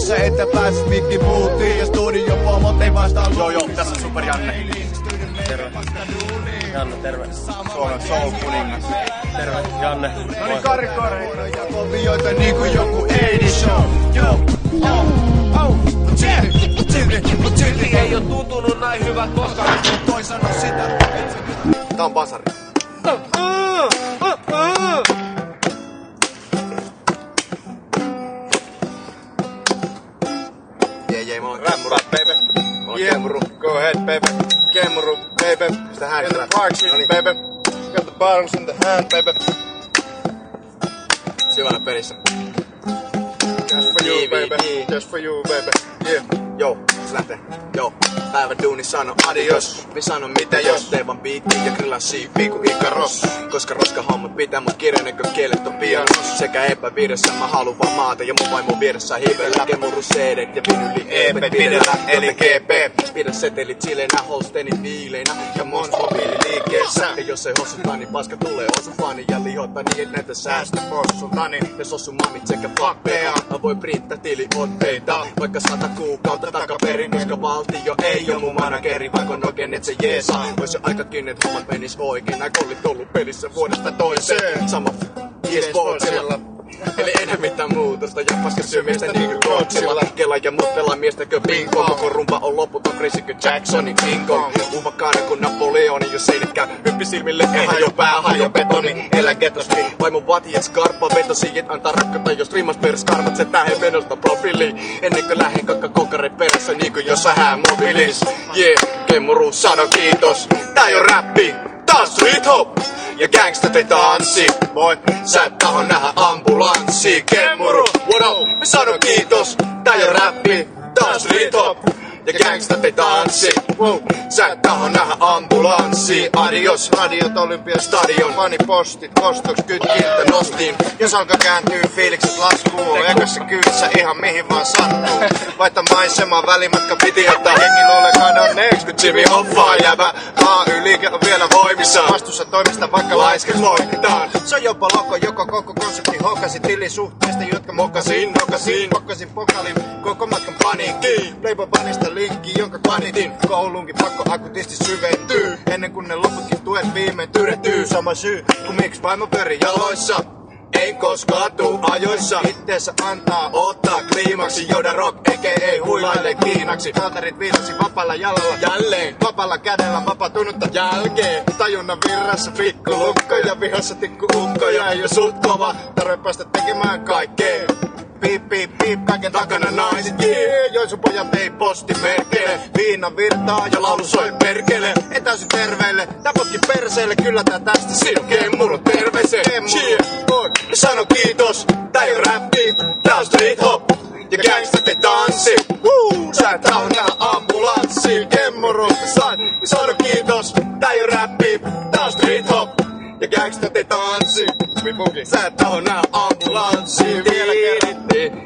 tässä että pääsis mikki muuttiin. Ja studio pomot ei vastaa. Joo, tässä on Super Janne. Terve. Janne, terve. Suomen soul kuningas. Terve, Janne. No niin, Kari Kari. Ja kovioita niinku joku 80 show. Yo, mut silti ei oo tuntunut näin hyvät koskaan. Toi sano sitä. Tää on basari. Mä oon Kemmuru, baby. Mä oon Kemmuru. Go ahead, baby. Kemmuru, baby. Sitä häiritä. Park shit, baby. Got the bottoms in the hand, baby. Syvällä pelissä. Just for you, baby. Just for you, baby. Yeah. Joo, se lähtee. Joo. Päivän duuni sano adios. Mi sano mitä jos. Tee vaan biitti ja grillaa siipiä ku Ikaros. Koska roskahommat pitää mut kirjanekö kielet on pianos. Sekä epäviressä mä haluun vaan maata ja mun vaimo vieressä hivellä. Kemmuru CD ja vinyli EP pidellä eli GP. Pidä setelit sileenä, holsteenit viileinä ja mons mobiili liikkeessä. Ja jos ei hossuttaa niin paska tulee osu fani ja lihota niin et näitä säästä possultani. Ja sossu mamit sekä fakteja. Mä voin printtaa tiliotteita vaikka 100 kuukautta takaperin. Koska valtio ei oo mun manageri vaikka noken et se jeesaa. Ois jo aikakin et hommat menis oikein. Nää kollit ollu pelissä vuodesta toiseen. Sama Sportsilla. Eli enää mitään muutosta ja paska syömistä niinku Ruotsilla. Kela ja mut pelaa miestäkö bingo. Koko rumpa on loputon crazy kuin Jacksonin bingo. Uvakaana kun Napoleoni, jos ei nyt käy hyppi silmille. Ei hajo pää, hajo betoni, elä getosti. Vaimo vati et skarpa vetosi et antaa rakkata. Jos rimas per skarpat se tähen menosta profiiliin. Ennen kuin lähen kakka kokare perässä niinku jos sähän mobiilis. Yeah, Kemmuru sano kiitos. Tää ei oo räppi. Tää on street hop ja gangstat ei tanssi. Moi, sä et taho nähdä ambulanssi. Kemmuru, what up, mä sanon kiitos. Tää ei oo räppi, tää on street hop ja gangstat ei tanssi. Wow, sä et taho nähdä ambulanssi. Adios, radiot Olympiastadion. Fanipostit, kostoks kytkiltä nostin. Jos alkaa kääntyy fiilikset laskuun. Ekassa kyydissä ihan mihin vaan sattuu. Vaihta maisemaa, välimatka piti ottaa. Jengi luulee kadonneeks, kun Jimmy hoffaa jävä. AY-liike on vielä voimissa. Vastuussa toimista vaikka laisket moititaan. Se on jopa loko, joko koko konsepti hokasi. Tilisuhteista, jotka mokasin, pokasin pokalin. Koko matkan paniikki. Playboy vanista linkki, jonka panitin. Kouluunkin pakko akutisti syventyy. Ennen kuin ne loputkin tuet viimein tyrehtyy. Sama syy, kun miksi vaimo peri jaloissa. Ei koskaan tuu ajoissa. Itteensä antaa ottaa kliimaksi. Joda rock ei huilaille Kiinaksi. Valtarit viilasi vapaalla jalalla. Jälleen vapaalla kädellä vapaa tunnutta jälkeen. Tajunnan virrassa pikkulukko ja vihassa tikkuukkoja. Ei oo sut kova, tarve päästä tekemään kaikkea. Piip, piip, piip, kaiken takana naiset, yeah. Joisun pojat ei postimerkele. Viina virtaa ja laulu soi perkele. En täysin terveelle, tää potki perseelle. Kyllä tää tästä sinun Kemmuru terveeseen. Kemmuru, sano kiitos. Tää ei oo räppi, tää on street hop ja gangstat ei tanssi. Sä et taho nähdä ambulanssi. Kemmuru, sano kiitos. Tää ei oo räppi, tää on street hop ja gangstat ei tanssi. Sä et taho nähdä ambulanssi. Vielä kerran.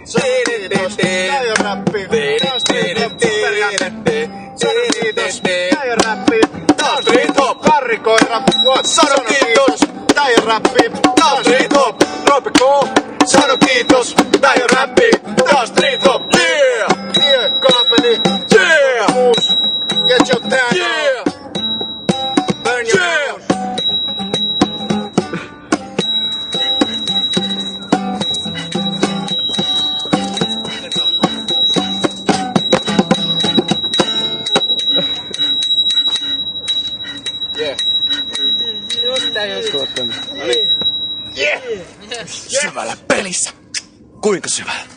Sano kiitos. Tää ei oo räppi. Tää on street hop. Sano kiitos. Tää ei oo räppi. Tää on street hop. Karrikoira. Sano kiitos. Tää ei oo räppi. Tää on street hop. Roope K. Sano kiitos. Tää ei oo räppi. Tää on street hop. Yeah. Yeah. Kaapeli. Yeah. Get your tag. Yeah. Burn your house. Yeah. Yeah. Syvällä pelissä. Kuinka syvällä?